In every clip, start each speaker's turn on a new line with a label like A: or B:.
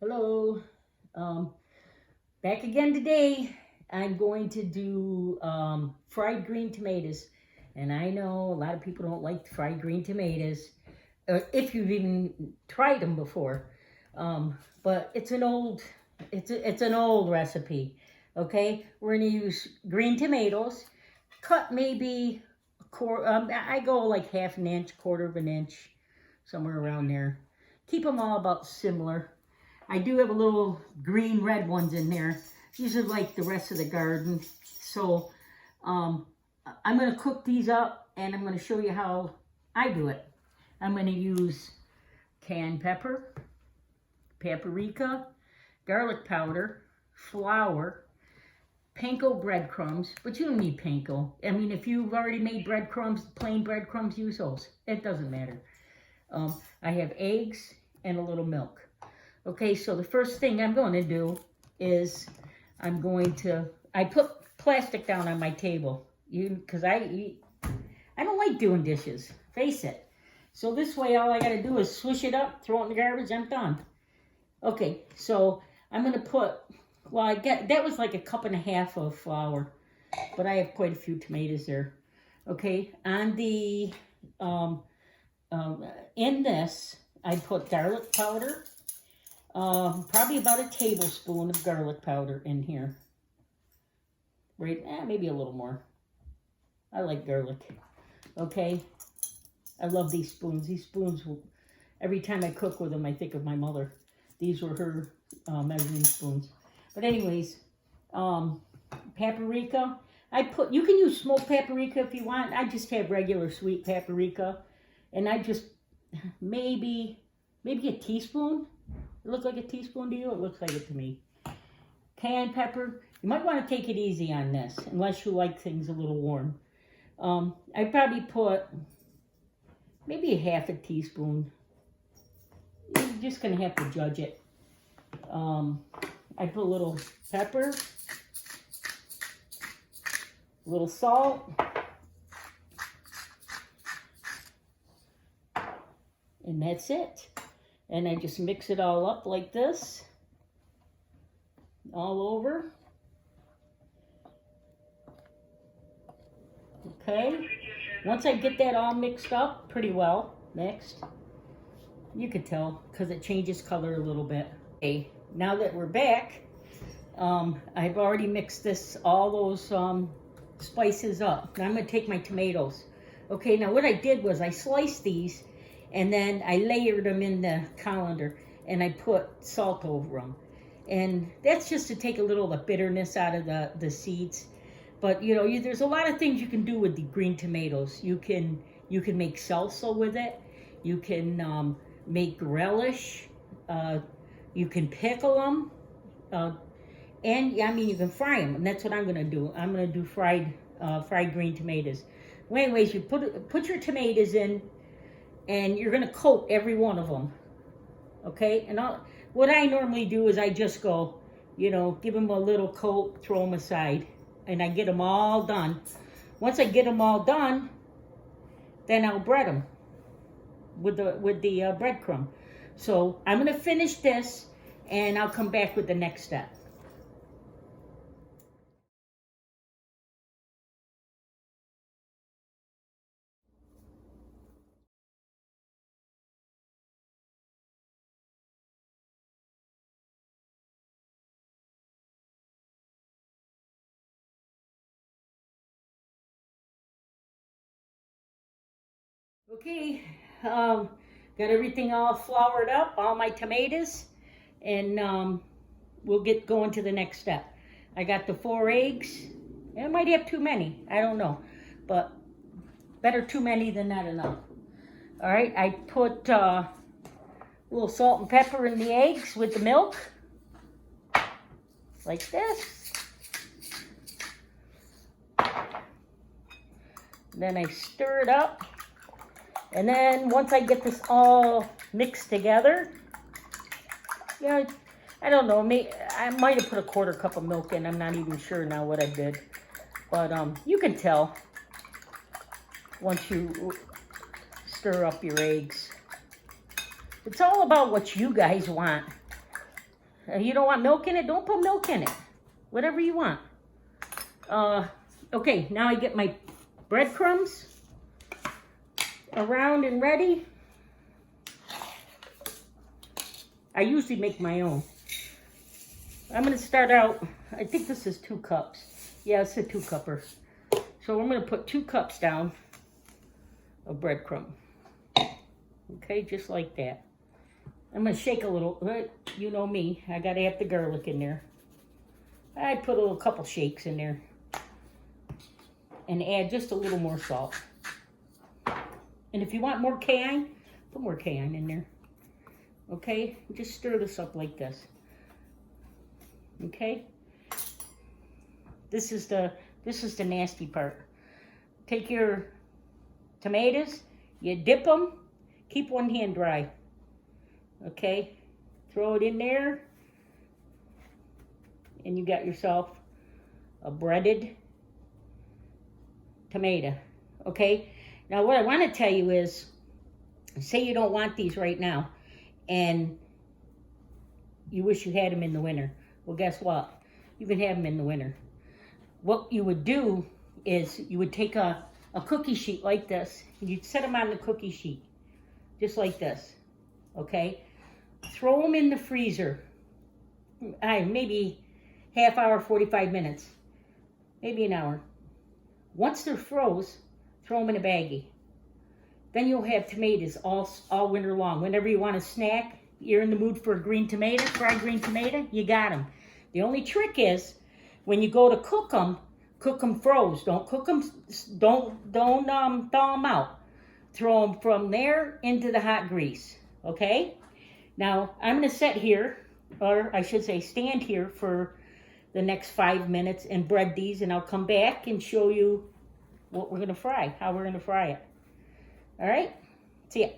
A: Hello. Um, Back again today. I'm going to do fried green tomatoes. And I know a lot of people don't like fried green tomatoes, if you've even tried them before. But it's an old recipe. Okay, we're gonna use green tomatoes, cut maybe a quarter. I go like half an inch, quarter of an inch, somewhere around there. Keep them all about similar. I do have a little green red ones in there. These are like the rest of the garden. So I'm going to cook these up and I'm going to show you how I do it. I'm going to use cayenne pepper, paprika, garlic powder, flour, panko breadcrumbs, but you don't need panko. I mean, if you've already made breadcrumbs, plain breadcrumbs, use those. It doesn't matter. I have eggs and a little milk. Okay, so the first thing I'm going to do is I put plastic down on my table, because I don't like doing dishes, face it. So this way, all I got to do is swish it up, throw it in the garbage, I'm done. Okay, so I'm going to put, that was like a cup and a half of flour, but I have quite a few tomatoes there. Okay, on the, in this, I put garlic powder, probably about a tablespoon of garlic powder in here. Right, maybe a little more. I like garlic. Okay, I love these spoons. These spoons, every time I cook with them, I think of my mother. These were her measuring spoons. But anyways, paprika. You can use smoked paprika if you want. I just have regular sweet paprika. And I just, maybe a teaspoon. It look like a teaspoon to you? It looks like it to me. Cayenne pepper. You might want to take it easy on this, unless you like things a little warm. I probably put maybe a half a teaspoon. You're just going to have to judge it. I put a little pepper, a little salt, and that's it. And I just mix it all up like this, all over. Okay, once I get that all mixed up pretty well, mixed, you could tell because it changes color a little bit. Okay, now that we're back, I've already mixed all those spices up. Now I'm going to take my tomatoes. Okay, now what I did was I sliced these and then I layered them in the colander and I put salt over them. And that's just to take a little of the bitterness out of the seeds. But there's a lot of things you can do with the green tomatoes. You can make salsa with it. You can make relish. You can pickle them. And I mean, you can fry them. And that's what I'm going to do. I'm going to do fried green tomatoes. Well, anyways, you put your tomatoes in, and you're going to coat every one of them. Okay? And what I normally do is I just go, give them a little coat, throw them aside. And I get them all done. Once I get them all done, then I'll bread them with the breadcrumb. So I'm going to finish this, and I'll come back with the next step. Okay, got everything all floured up, all my tomatoes, and we'll get going to the next step. I got the 4 eggs. I might have too many, I don't know, but better too many than not enough. All right, I put a little salt and pepper in the eggs with the milk, like this. Then I stir it up. And then once I get this all mixed together, I don't know, I might have put a 1/4 cup of milk in. I'm not even sure now what I did. But you can tell once you stir up your eggs. It's all about what you guys want. You don't want milk in it? Don't put milk in it. Whatever you want. Okay, now I get my breadcrumbs around and ready. I usually make my own. I'm going to start out, I think this is 2 cups. Yeah, it's a 2-cupper. So I'm going to put 2 cups down of breadcrumb. Okay, just like that. I'm going to shake a little. You know me, I got to have the garlic in there. I put a little couple shakes in there. And add just a little more salt. And if you want more cayenne, put more cayenne in there. Okay, just stir this up like this. Okay, this is the nasty part. Take your tomatoes, you dip them, keep one hand dry. Okay, throw it in there, and you got yourself a breaded tomato. Okay, now what I want to tell you is, say you don't want these right now, and you wish you had them in the winter. Well, guess what? You can have them in the winter. What you would do is you would take a cookie sheet like this, and you'd set them on the cookie sheet, just like this, okay? Throw them in the freezer, maybe half hour, 45 minutes, maybe an hour. Once they're froze, throw them in a baggie. Then you'll have tomatoes all winter long. Whenever you want a snack, you're in the mood for a green tomato, fried green tomato, you got them. The only trick is, when you go to cook them froze. Don't cook them, don't thaw them out. Throw them from there into the hot grease, okay? Now, I'm gonna sit here, or I should say stand here for the next 5 minutes and bread these, and I'll come back and show you what we're gonna fry, how we're gonna fry it. All right, see ya.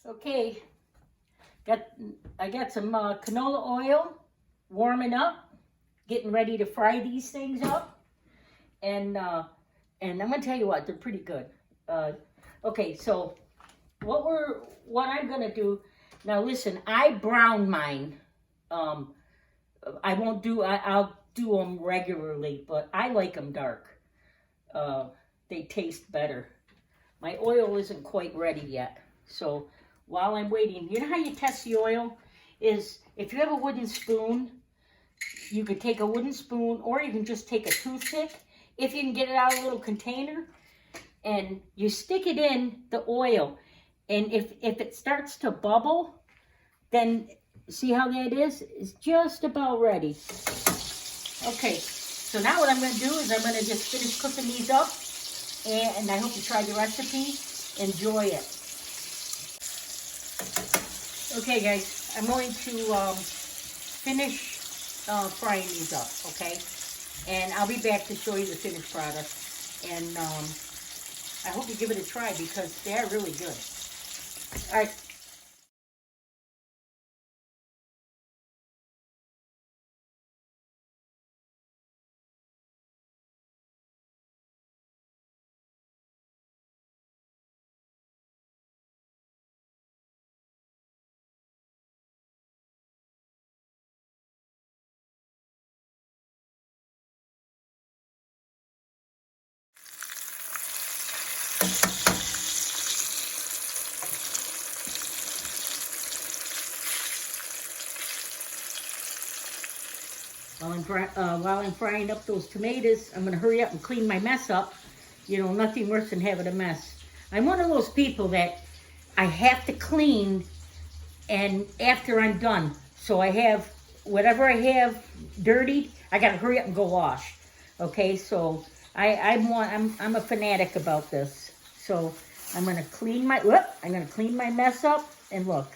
A: Okay, I got some canola oil warming up, getting ready to fry these things up, and I'm gonna tell you what, they're pretty good. Okay, so what I'm gonna do now. Listen, I brown mine. I'll do them regularly, but I like them dark. They taste better. My oil isn't quite ready yet, so while I'm waiting, you know how you test the oil? Is if you have a wooden spoon, you could take a wooden spoon, or you can just take a toothpick, if you can get it out of a little container, and you stick it in the oil, and if it starts to bubble, then see how that is? It's just about ready. Okay, so now what I'm going to do is I'm going to just finish cooking these up, and I hope you try the recipe. Enjoy it. Okay, guys, I'm going to finish frying these up, okay? And I'll be back to show you the finished product. And I hope you give it a try because they are really good. All right. While I'm frying up those tomatoes, I'm going to hurry up and clean my mess up. You know, nothing worse than having a mess. I'm one of those people that I have to clean and after I'm done. So I have, whatever I have dirty, I got to hurry up and go wash. Okay, so I'm a fanatic about this. So I'm going to clean my mess up, and look.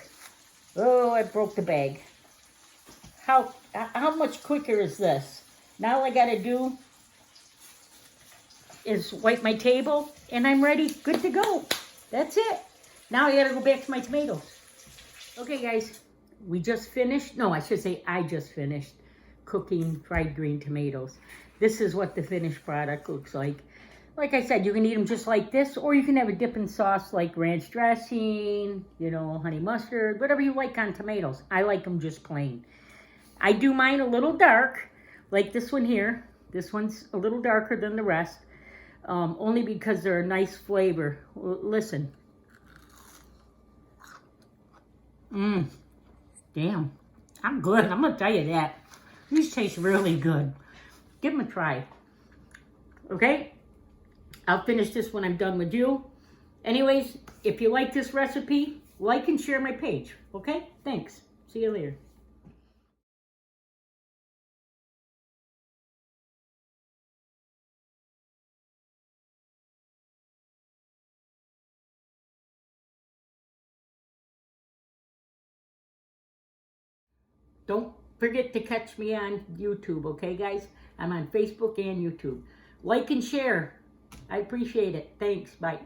A: Oh, I broke the bag. How much quicker is this? Now all I gotta do is wipe my table and I'm ready, good to go. That's it. Now I gotta go back to my tomatoes. Okay, guys, we just finished, no, I should say I just finished cooking fried green tomatoes. This is what the finished product looks like. Like I said, you can eat them just like this, or you can have a dipping sauce like ranch dressing, you know, honey mustard, whatever you like on tomatoes. I like them just plain. I do mine a little dark, like this one here. This one's a little darker than the rest, only because they're a nice flavor. Listen. Damn, I'm good. I'm gonna tell you that. These taste really good. Give them a try. Okay? I'll finish this when I'm done with you. Anyways, if you like this recipe, like and share my page. Okay? Thanks. See you later. Don't forget to catch me on YouTube, okay, guys? I'm on Facebook and YouTube. Like and share. I appreciate it. Thanks. Bye.